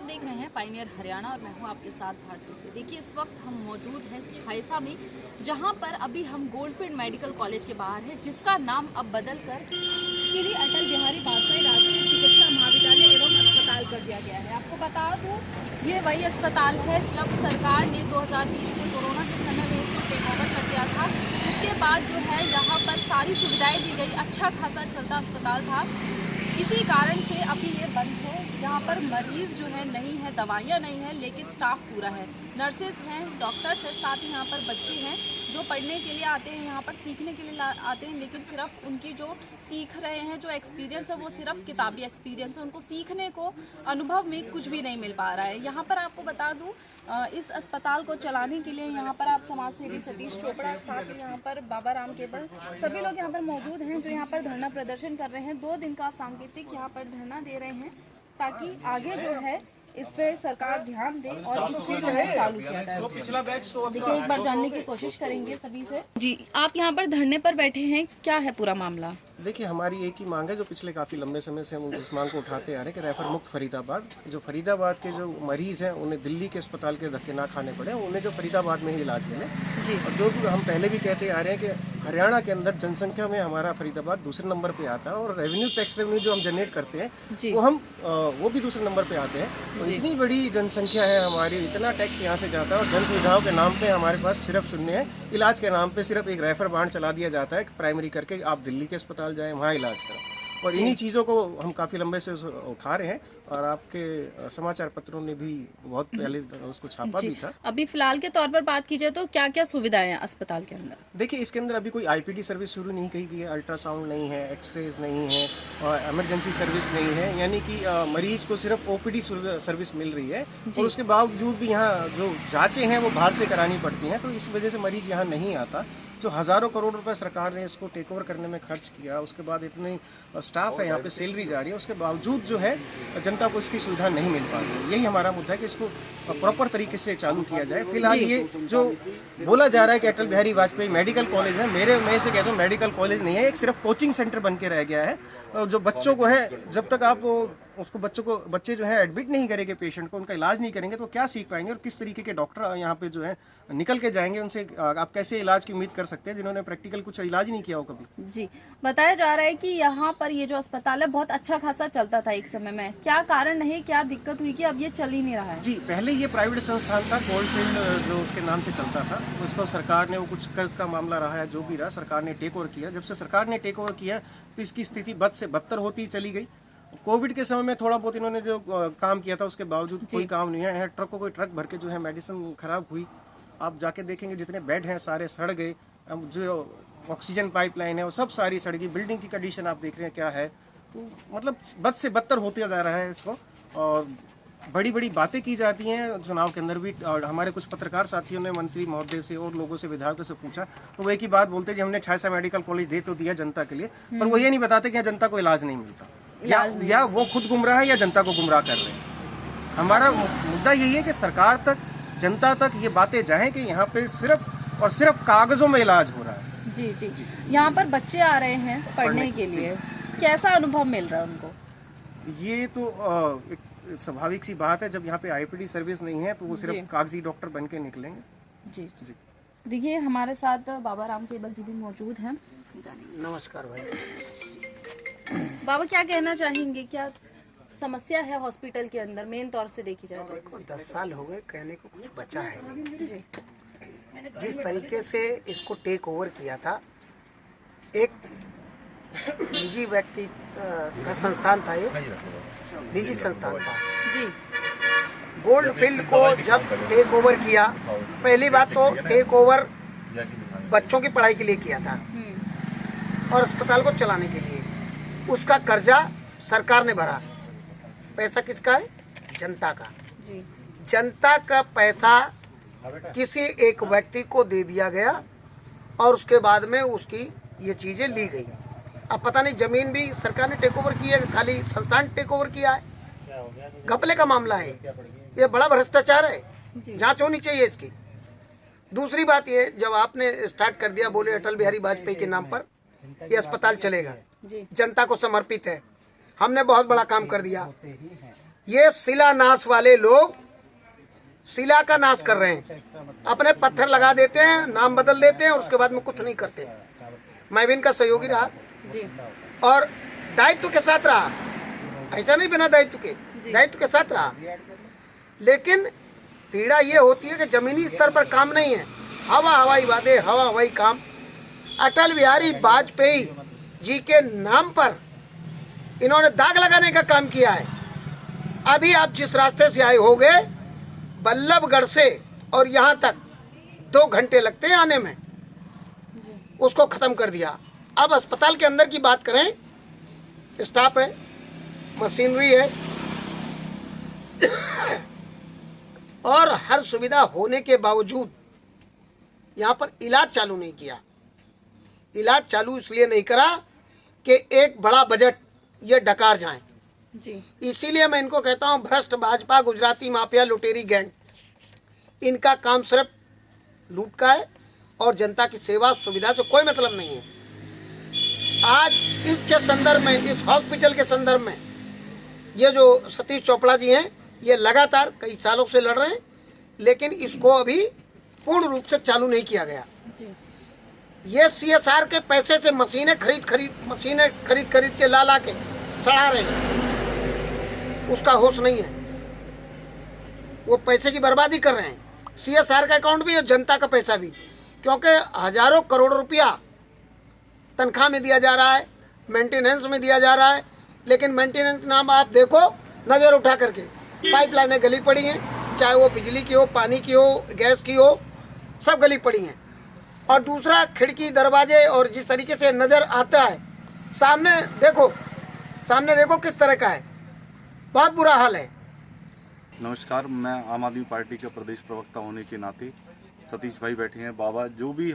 आप देख रहे हैं पायनियर हरियाणा और मैं हूं आपके साथ भारती। देखिए इस वक्त हम मौजूद हैं छायसा में, जहां पर अभी हम गोल्डफील्ड मेडिकल कॉलेज के बाहर हैं, जिसका नाम अब बदलकर श्री अटल बिहारी वाजपेयी राष्ट्रीय चिकित्सा महाविद्यालय एवं अस्पताल कर दिया गया है। आपको बता दूं, ये वही अस्पताल है जब सरकार ने 2020 में कोरोना के समय में इसको टेक ओवर कर दिया था। इसके बाद जो है यहाँ पर सारी सुविधाएं दी गई, अच्छा खासा चलता अस्पताल था। किसी कारण से अभी ये बंद है। यहाँ पर मरीज़ जो है नहीं है, दवाइयाँ नहीं है, लेकिन स्टाफ पूरा है। नर्सेज हैं, डॉक्टर्स हैं, साथ ही यहाँ पर बच्चे हैं जो पढ़ने के लिए आते हैं, यहाँ पर सीखने के लिए आते हैं, लेकिन सिर्फ उनकी जो सीख रहे हैं, जो एक्सपीरियंस है वो सिर्फ किताबी एक्सपीरियंस है। उनको सीखने को, अनुभव में कुछ भी नहीं मिल पा रहा है। यहाँ पर आपको बता दूँ, इस अस्पताल को चलाने के लिए यहाँ पर आप समाज सेवी सतीश चोपड़ा, साथ ही यहाँ पर बाबा राम केबल, सभी लोग यहाँ पर मौजूद हैं जो यहाँ पर धरना प्रदर्शन कर रहे हैं। 2 दिन का सांकेतिक यहाँ पर धरना दे रहे हैं ताकि आगे जो है इस पे सरकार ध्यान दे और इससे जो है चालू किया जाए। देखिए एक बार जानने की कोशिश करेंगे सभी से। जी, आप यहाँ पर धरने पर बैठे हैं, क्या है पूरा मामला? देखिए, हमारी एक ही मांग है जो पिछले काफ़ी लंबे समय से हम इस मांग को उठाते आ रहे हैं कि रेफर मुक्त फरीदाबाद। जो फरीदाबाद के जो मरीज़ हैं उन्हें दिल्ली के अस्पताल के धक्के ना खाने पड़े, उन्हें जो फरीदाबाद में ही इलाज मिले। और जो हम पहले भी कहते आ रहे हैं कि हरियाणा के अंदर जनसंख्या में हमारा फरीदाबाद दूसरे नंबर पे आता है और रेवेन्यू टैक्स रेवेन्यू जो हम जनरेट करते हैं वो भी दूसरे नंबर पे आते हैं। तो इतनी बड़ी जनसंख्या है हमारी, इतना टैक्स यहाँ से जाता है और जन सुविधाओं के नाम पे हमारे पास सिर्फ शून्य है। इलाज के नाम पे सिर्फ एक रेफर बांड चला दिया जाता है प्राइमरी करके, आप दिल्ली के अस्पताल जाएं, वहाँ इलाज करें। और इन्हीं चीज़ों को हम काफ़ी लंबे से उठा रहे हैं और आपके समाचार पत्रों ने भी बहुत पहले उसको छापा भी था। अभी फिलहाल के तौर पर बात की जाए तो क्या क्या सुविधाएं हैं अस्पताल के अंदर? देखिए, इसके अंदर अभी कोई आईपीडी सर्विस शुरू नहीं की गई है, अल्ट्रासाउंड नहीं है, एक्सरेज नहीं है और इमरजेंसी सर्विस नहीं है, यानी कि मरीज को सिर्फ ओपीडी सर्विस मिल रही है। और उसके बावजूद भी यहाँ जो जांचें हैं वो बाहर से करानी पड़ती हैं, तो इस वजह से मरीज यहाँ नहीं आता। जो हज़ारों करोड़ रुपए सरकार ने इसको टेक ओवर करने में खर्च किया, उसके बाद इतनी स्टाफ है यहाँ पे, सैलरी जा रही है, उसके बावजूद जो है जनता को इसकी सुविधा नहीं मिल पा रही है। यही हमारा मुद्दा है कि इसको प्रॉपर तरीके से चालू किया जाए। फिलहाल ये जो बोला जा रहा है कि अटल बिहारी वाजपेयी मेडिकल कॉलेज है, मैं इसे कहता हूँ मेडिकल कॉलेज नहीं है, एक सिर्फ कोचिंग सेंटर बन के रह गया है। जो बच्चों को है, जब तक आप उसको बच्चे जो है एडमिट नहीं करेंगे, पेशेंट को उनका इलाज नहीं करेंगे तो क्या सीख पाएंगे और किस तरीके के डॉक्टर यहाँ पे जो है निकल के जाएंगे, उनसे आप कैसे इलाज की उम्मीद कर सकते हैं जिन्होंने प्रैक्टिकल कुछ इलाज नहीं किया हो कभी। जी, बताया जा रहा है कि यहाँ पर ये जो अस्पताल है बहुत अच्छा खासा चलता था एक समय में, क्या कारण है, क्या दिक्कत हुई कि अब ये चल ही नहीं रहा है? जी, पहले ये प्राइवेट संस्थान था, गोल्डफील्ड जो उसके नाम से चलता था, उसको सरकार ने, वो कुछ कर्ज का मामला रहा है, जो भी रहा, सरकार ने टेक ओवर किया। जब से सरकार ने टेक ओवर किया तो इसकी स्थिति बद से बदतर होती चली गई। कोविड के समय में थोड़ा बहुत इन्होंने जो काम किया था उसके बावजूद कोई काम नहीं है। ट्रकों को ट्रक भर के जो है मेडिसिन खराब हुई। आप जाके देखेंगे जितने बेड हैं सारे सड़ गए। अब जो ऑक्सीजन पाइपलाइन है वो सब सारी सड़ गई। बिल्डिंग की कंडीशन आप देख रहे हैं क्या है, तो मतलब बद से बदतर होते जा रहा है इसको। और बड़ी बड़ी बातें की जाती हैं चुनाव के अंदर भी। और हमारे कुछ पत्रकार साथियों ने मंत्री महोदय से और लोगों से, विधायकों से पूछा तो वो एक ही बात बोलते हैं कि हमने छायसा मेडिकल कॉलेज दे तो दिया जनता के लिए, पर वो ये नहीं बताते कि जनता को इलाज नहीं मिलता, या वो खुद गुमराह है या जनता को गुमराह कर रहे हैं। हमारा मुद्दा यही है कि सरकार तक, जनता तक ये बातें जाएं कि यहाँ पे सिर्फ और सिर्फ कागजों में इलाज हो रहा है। जी जी, यहाँ पर बच्चे आ रहे हैं पढ़ने के लिए, कैसा अनुभव मिल रहा है उनको? ये तो एक स्वाभाविक सी बात है, जब यहाँ पे आईपीडी सर्विस नहीं है तो वो सिर्फ कागजी डॉक्टर बन के निकलेंगे। जी जी, देखिए हमारे साथ बाबा राम केबल जी भी मौजूद हैं। नमस्कार भाई। बाबा, क्या कहना चाहेंगे, क्या समस्या है हॉस्पिटल के अंदर मेन तौर से देखी जाए तो? देखो, 10 साल हो गए, कहने को कुछ बचा है नहीं। जिस तरीके से इसको टेक ओवर किया था, एक निजी व्यक्ति का संस्थान था, ये निजी संस्थान था जी। गोल्डफील्ड को जब टेक ओवर किया, पहली बात तो टेक ओवर बच्चों की पढ़ाई के लिए किया था और अस्पताल को चलाने के लिए। उसका कर्जा सरकार ने भरा। पैसा किसका है? जनता का। जनता का पैसा किसी एक व्यक्ति को दे दिया गया और उसके बाद में उसकी ये चीज़ें ली गई। अब पता नहीं जमीन भी सरकार ने टेक ओवर की है, खाली संस्थान टेक ओवर किया है। घपले का मामला है ये, बड़ा भ्रष्टाचार है, जांच होनी चाहिए इसकी। दूसरी बात ये, जब आपने स्टार्ट कर दिया, बोले अटल बिहारी वाजपेयी के नाम पर ये अस्पताल चलेगा, जनता को समर्पित है, हमने बहुत बड़ा काम कर दिया। ये शिलान्यास वाले लोग शिला का नाश कर रहे हैं, अपने पत्थर लगा देते हैं, नाम बदल देते हैं और उसके बाद में कुछ नहीं करते। मैं भी इनका सहयोगी रहा जी और दायित्व के साथ रहा, ऐसा नहीं बिना दायित्व के, दायित्व के साथ रहा। लेकिन पीड़ा ये होती है कि जमीनी स्तर पर काम नहीं है, हवा हवाई वादे, हवा हवाई काम। अटल बिहारी वाजपेयी जी के नाम पर इन्होंने दाग लगाने का काम किया है। अभी आप जिस रास्ते से आए होंगे बल्लभगढ़ से और यहाँ तक 2 घंटे लगते हैं आने में, उसको ख़त्म कर दिया। अब अस्पताल के अंदर की बात करें, स्टाफ है, मशीनरी है और हर सुविधा होने के बावजूद यहाँ पर इलाज चालू नहीं किया। इलाज चालू इसलिए नहीं करा कि एक बड़ा बजट ये डकार जाए। जी इसीलिए मैं इनको कहता हूँ भ्रष्ट भाजपा, गुजराती माफिया, लुटेरी गैंग, इनका काम सिर्फ लूट का है और जनता की सेवा सुविधा से कोई मतलब नहीं है। आज इसके संदर्भ में, इस हॉस्पिटल के संदर्भ में, ये जो सतीश चोपड़ा जी हैं, ये लगातार कई सालों से लड़ रहे हैं, लेकिन इसको अभी पूर्ण रूप से चालू नहीं किया गया। ये CSR के पैसे से मशीनें खरीद के ला के सड़ा रहे हैं, उसका होश नहीं है, वो पैसे की बर्बादी कर रहे हैं। CSR का अकाउंट भी और जनता का पैसा भी, क्योंकि हजारों करोड़ रुपया तनख्वाह में दिया जा रहा है, मेंटेनेंस में दिया जा रहा है, लेकिन मेंटेनेंस नाम आप देखो नज़र उठा करके, पाइपलाइनें गली पड़ी हैं, चाहे वो बिजली की हो, पानी की हो, गैस की हो, सब गली पड़ी हैं। और दूसरा, खिड़की दरवाजे और जिस तरीके से नज़र आता है, सामने देखो किस तरह का है, बहुत बुरा हाल है। नमस्कार, मैं आम आदमी पार्टी के प्रदेश प्रवक्ता होने के नाते, सतीश भाई बैठे हैं, बाबा जो भी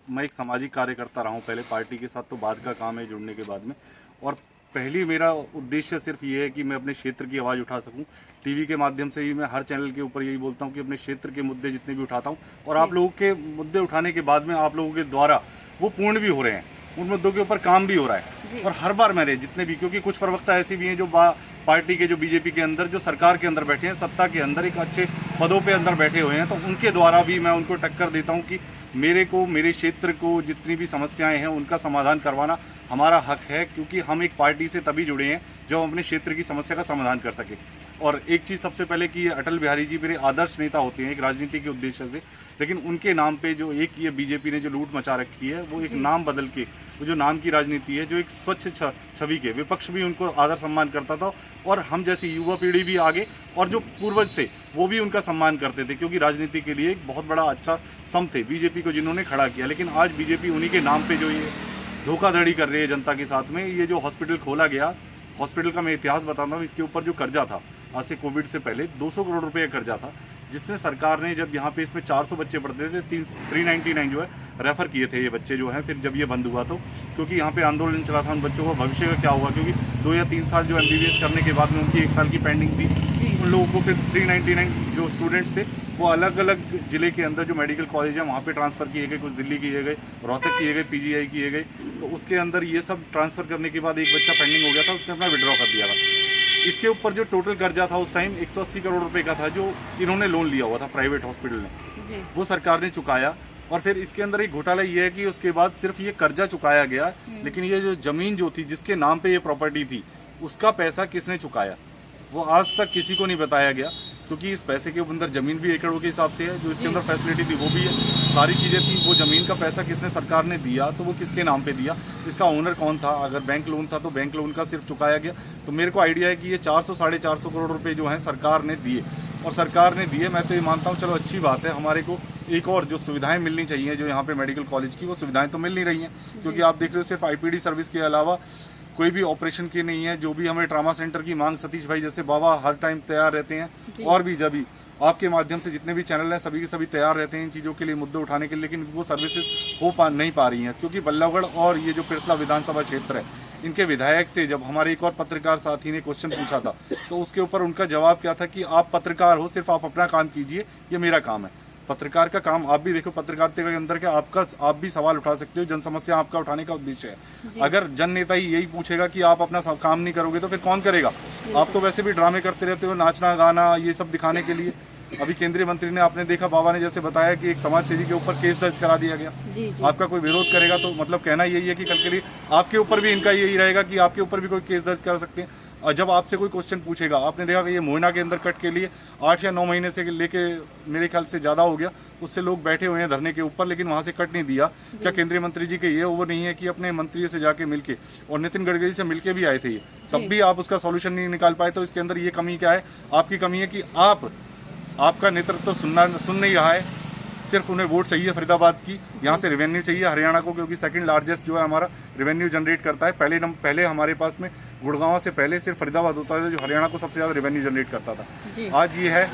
मैं एक सामाजिक कार्यकर्ता रहा हूँ पहले पार्टी के साथ, तो बाद का काम है जुड़ने के बाद में। और पहली मेरा उद्देश्य सिर्फ ये है कि मैं अपने क्षेत्र की आवाज़ उठा सकूं। टीवी के माध्यम से ही मैं हर चैनल के ऊपर यही बोलता हूं कि अपने क्षेत्र के मुद्दे जितने भी उठाता हूं, और आप लोगों के मुद्दे उठाने के बाद में आप लोगों के द्वारा वो पूर्ण भी हो रहे हैं, उन मुद्दों के ऊपर काम भी हो रहा है। और हर बार मैंने जितने भी, क्योंकि कुछ प्रवक्ता ऐसे भी हैं जो पार्टी के, जो बीजेपी के अंदर, जो सरकार के अंदर बैठे हैं, सत्ता के अंदर एक अच्छे पदों पे अंदर बैठे हुए हैं, तो उनके द्वारा भी मैं उनको टक्कर देता हूं कि मेरे क्षेत्र को जितनी भी समस्याएं हैं उनका समाधान करवाना हमारा हक है, क्योंकि हम एक पार्टी से तभी जुड़े हैं जब हम अपने क्षेत्र की समस्या का समाधान कर सके। और एक चीज़ सबसे पहले कि अटल बिहारी जी मेरे आदर्श नेता होते हैं एक राजनीति के उद्देश्य से, लेकिन उनके नाम पे जो एक ये बीजेपी ने जो लूट मचा रखी है, वो एक नाम बदल के, वो जो नाम की राजनीति है, जो एक स्वच्छ छवि के, विपक्ष भी उनको आदर सम्मान करता था और हम जैसी युवा पीढ़ी भी आगे और जो पूर्वज थे वो भी उनका सम्मान करते थे, क्योंकि राजनीति के लिए एक बहुत बड़ा अच्छा स्तंभ थे बीजेपी को जिन्होंने खड़ा किया। लेकिन आज बीजेपी उन्हीं के नाम पे जो ये धोखाधड़ी कर रही है जनता के साथ में, ये जो हॉस्पिटल खोला गया, हॉस्पिटल का मैं इतिहास बताता हूँ, इसके ऊपर जो कर्जा था आज से कोविड से पहले 200 करोड़ रुपए का कर्जा था, जिसने सरकार ने, जब यहाँ पे इसमें 400 बच्चे पढ़ते थे, 399 जो है रेफ़र किए थे ये बच्चे जो हैं। फिर जब ये बंद हुआ तो, क्योंकि यहाँ पे आंदोलन चला था, उन बच्चों का भविष्य का क्या हुआ, क्योंकि 2 या 3 साल जो MBBS करने के बाद में उनकी 1 साल की पेंडिंग थी, उन लोगों को फिर 399 जो स्टूडेंट्स थे वो अलग अलग ज़िले के अंदर जो मेडिकल कॉलेज है वहाँ पे ट्रांसफ़र किए गए, कुछ दिल्ली किए गए, रोहतक किए गए, PGI किए गए। तो उसके अंदर ये सब ट्रांसफ़र करने के बाद एक बच्चा पेंडिंग हो गया था, उसने अपना विड्रॉ कर दिया था। इसके ऊपर जो टोटल कर्जा था उस टाइम 180 करोड़ रुपए का था, जो इन्होंने लोन लिया हुआ था प्राइवेट हॉस्पिटल ने, वो सरकार ने चुकाया। और फिर इसके अंदर एक घोटाला ये है कि उसके बाद सिर्फ ये कर्जा चुकाया गया, लेकिन ये जो ज़मीन जो थी, जिसके नाम पे ये प्रॉपर्टी थी, उसका पैसा किसने चुकाया वो आज तक किसी को नहीं बताया गया, क्योंकि इस पैसे के अंदर ज़मीन भी एकड़ों के हिसाब से है, जो इसके अंदर फैसिलिटी थी वो भी है, सारी चीज़ें थी। वो ज़मीन का पैसा किसने सरकार ने दिया, तो वो किसके नाम पे दिया, इसका ओनर कौन था, अगर बैंक लोन था तो बैंक लोन का सिर्फ चुकाया गया। तो मेरे को आइडिया है कि ये 400-450 करोड़ रुपए जो हैं सरकार ने दिए, और सरकार ने दिए, मैं तो ये मानता हूँ चलो अच्छी बात है। हमारे को एक और जो सुविधाएं मिलनी चाहिए, जो यहाँ पे मेडिकल कॉलेज की, वो सुविधाएं तो मिल नहीं रही हैं, क्योंकि आप देख रहे हो सिर्फ IPD सर्विस के अलावा कोई भी ऑपरेशन की नहीं है। जो भी हमें ट्रामा सेंटर की मांग, सतीश भाई जैसे बाबा हर टाइम तैयार रहते हैं, और भी जब भी आपके माध्यम से जितने भी चैनल हैं सभी के सभी तैयार रहते हैं इन चीज़ों के लिए, मुद्दे उठाने के लिए, लेकिन वो सर्विसेज नहीं पा रही हैं, क्योंकि बल्लभगढ़ और ये जो पिरथला विधानसभा क्षेत्र है, इनके विधायक से जब हमारे एक और पत्रकार साथी ने क्वेश्चन पूछा था, तो उसके ऊपर उनका जवाब क्या था कि आप पत्रकार हो, सिर्फ आप अपना काम कीजिए, ये मेरा काम है। पत्रकार का काम, आप भी देखो पत्रकारिता के अंदर क्या आप भी सवाल उठा सकते हो, जन समस्या आपका उठाने का उद्देश्य है। अगर जन नेता ही यही पूछेगा कि आप अपना काम नहीं करोगे तो फिर कौन करेगा? आप तो वैसे भी ड्रामे करते रहते हो, नाचना गाना ये सब दिखाने के लिए। अभी केंद्रीय मंत्री ने, आपने देखा बाबा ने जैसे बताया कि एक समाज सेवी के ऊपर केस दर्ज करा दिया गया। जी। आपका कोई विरोध करेगा तो मतलब कहना यही है कि कल के लिए आपके ऊपर भी इनका यही रहेगा कि आपके ऊपर भी कोई केस दर्ज कर सकते हैं। और जब आपसे कोई क्वेश्चन पूछेगा, आपने देखा कि ये मोहना के अंदर कट के लिए 8 या 9 महीने से लेके मेरे ख्याल से ज़्यादा हो गया, उससे लोग बैठे हुए हैं धरने के ऊपर, लेकिन वहाँ से कट नहीं दिया। क्या केंद्रीय मंत्री जी के ये वो नहीं है कि अपने मंत्री से जाके मिलके, और नितिन गडकरी से मिलके भी आए थे ये, तब भी आप उसका सॉल्यूशन नहीं निकाल पाए? तो इसके अंदर ये कमी क्या है? आपकी कमी है कि आपका नेतृत्व तो सुन नहीं रहा है। सिर्फ उन्हें वोट चाहिए फरीदाबाद की, यहाँ से रेवेन्यू चाहिए हरियाणा को, क्योंकि सेकंड लार्जेस्ट जो है हमारा रेवेन्यू जनरेट करता है। पहले हमारे पास में गुड़गांव से पहले सिर्फ फरीदाबाद होता था जो हरियाणा को सबसे ज़्यादा रेवेन्यू जनरेट करता था। आज ये है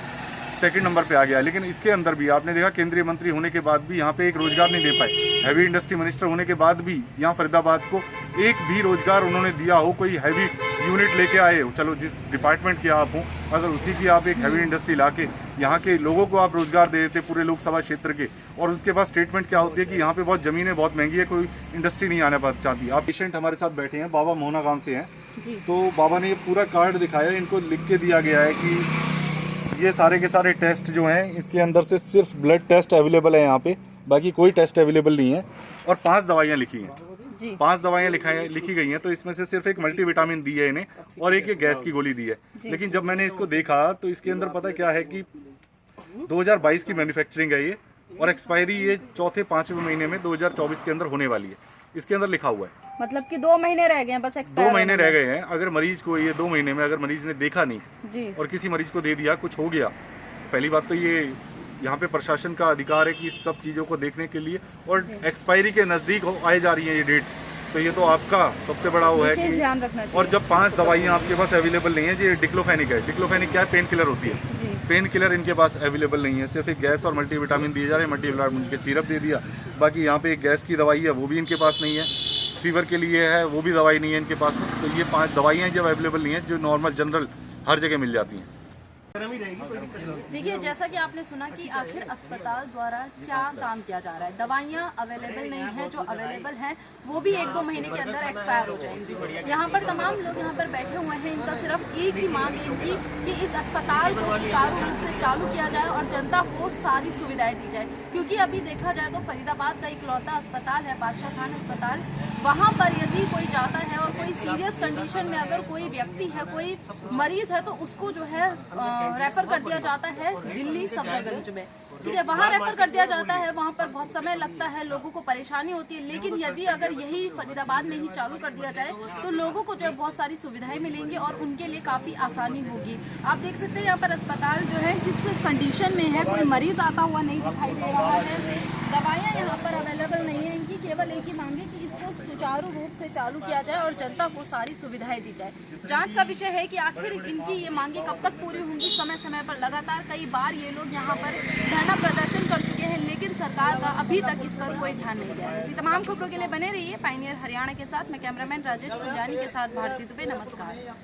सेकंड नंबर पे आ गया। लेकिन इसके अंदर भी आपने देखा केंद्रीय मंत्री होने के बाद भी यहाँ पे एक रोजगार नहीं दे पाए। हैवी इंडस्ट्री मिनिस्टर होने के बाद भी यहाँ फरीदाबाद को एक भी रोजगार उन्होंने दिया हो, कोई हैवी यूनिट लेके आए हो, चलो जिस डिपार्टमेंट के आप हो, अगर उसी की आप एक हैवी इंडस्ट्री लाके यहाँ के लोगों को आप रोजगार दे देते पूरे लोकसभा क्षेत्र के, और उसके बाद स्टेटमेंट क्या होती है कि यहाँ पे बहुत ज़मीनें बहुत महंगी है, कोई इंडस्ट्री नहीं आना चाहती। आप पेशेंट हमारे साथ बैठे हैं, बाबा मोहना गाँव से हैं। तो बाबा ने ये पूरा कार्ड दिखाया, इनको लिख के दिया गया है कि ये सारे के सारे टेस्ट जो हैं इसके अंदर से सिर्फ ब्लड टेस्ट अवेलेबल है यहाँ पे, बाकी कोई टेस्ट अवेलेबल नहीं है। और 5 दवाइयाँ लिखी हैं, 5 दवाइयाँ लिखी गई हैं। तो इसमें से सिर्फ एक मल्टीविटामिन दी है इन्हें, और एक ये गैस की गोली दी है। लेकिन जब मैंने इसको देखा तो इसके अंदर पता क्या है कि 2022 की मैन्युफैक्चरिंग है ये, और एक्सपायरी ये 4-5वें महीने में 2024 के अंदर होने वाली है। इसके अंदर लिखा हुआ है, मतलब कि 2 महीने रह गए हैं बस एक्सपायर 2 महीने रह गए हैं। अगर मरीज को ये 2 महीने में अगर मरीज ने देखा नहीं जी, और किसी मरीज को दे दिया, कुछ हो गया, पहली बात तो ये यहाँ पे प्रशासन का अधिकार है कि इस सब चीज़ों को देखने के लिए, और एक्सपायरी के नज़दीक आए जा रही है ये डेट, तो ये तो आपका सबसे बड़ा वो है कि ध्यान रखना चाहिए। और जब 5 दवाइयाँ आपके पास अवेलेबल नहीं है, ये डिक्लोफेनिक है। डिक्लोफेनिक क्या है? पेन किलर होती है। पेन किलर इनके पास अवेलेबल नहीं है, सिर्फ एक गैस और मल्टीविटामिन दिए जा रहे हैं। मल्टीविटामिन के सिरप दे दिया, बाकी यहाँ पे एक गैस की दवाई है वो भी इनके पास नहीं है, फीवर के लिए है वो भी दवाई नहीं है इनके पास। तो ये 5 दवाइयाँ जब अवेलेबल नहीं है, जो नॉर्मल जनरल हर जगह मिल जाती हैं। देखिए, जैसा कि आपने सुना कि आखिर अस्पताल द्वारा क्या काम किया जा रहा है। दवाइयाँ अवेलेबल नहीं है, जो अवेलेबल हैं वो भी 1-2 महीने के अंदर एक्सपायर हो जाएंगी। यहाँ पर तमाम लोग यहाँ पर बैठे हुए हैं, इनका सिर्फ एक ही मांग है इनकी कि इस अस्पताल को सुचारू रूप से चालू किया जाए और जनता को सारी सुविधाएं दी जाए। क्योंकि अभी देखा जाए तो फरीदाबाद का इकलौता अस्पताल है बादशाह खान अस्पताल, वहाँ पर यदि कोई जाता है और कोई सीरियस कंडीशन में अगर कोई व्यक्ति है, कोई मरीज है, तो उसको जो है रेफर कर दिया जाता है दिल्ली सफदरगंज में, ठीक है, वहाँ रेफर कर दिया जाता है। वहाँ पर बहुत समय लगता है, लोगों को परेशानी होती है। लेकिन यदि अगर यही फरीदाबाद में ही चालू कर दिया जाए तो लोगों को जो है बहुत सारी सुविधाएं मिलेंगी और उनके लिए काफ़ी आसानी होगी। आप देख सकते हैं यहाँ पर अस्पताल जो है किस कंडीशन में है, कोई मरीज आता हुआ नहीं दिखाई दे रहा है। दवाइयाँ यहाँ पर अवेलेबल नहीं है। इनकी केवल एक ही मांग है कि इसको सुचारू रूप से चालू किया जाए और जनता को सारी सुविधाएं दी जाए। जांच का विषय है कि आखिर इनकी ये मांगे कब तक पूरी होंगी। समय समय पर लगातार कई बार ये लोग यहाँ पर धरना प्रदर्शन कर चुके हैं, लेकिन सरकार का अभी तक इस पर कोई ध्यान नहीं गया है। ऐसी तमाम खबरों के लिए बने रहिए पायनियर हरियाणा के साथ। मैं कैमरामैन राजेश पुंजानी के साथ भारती दुबे। नमस्कार।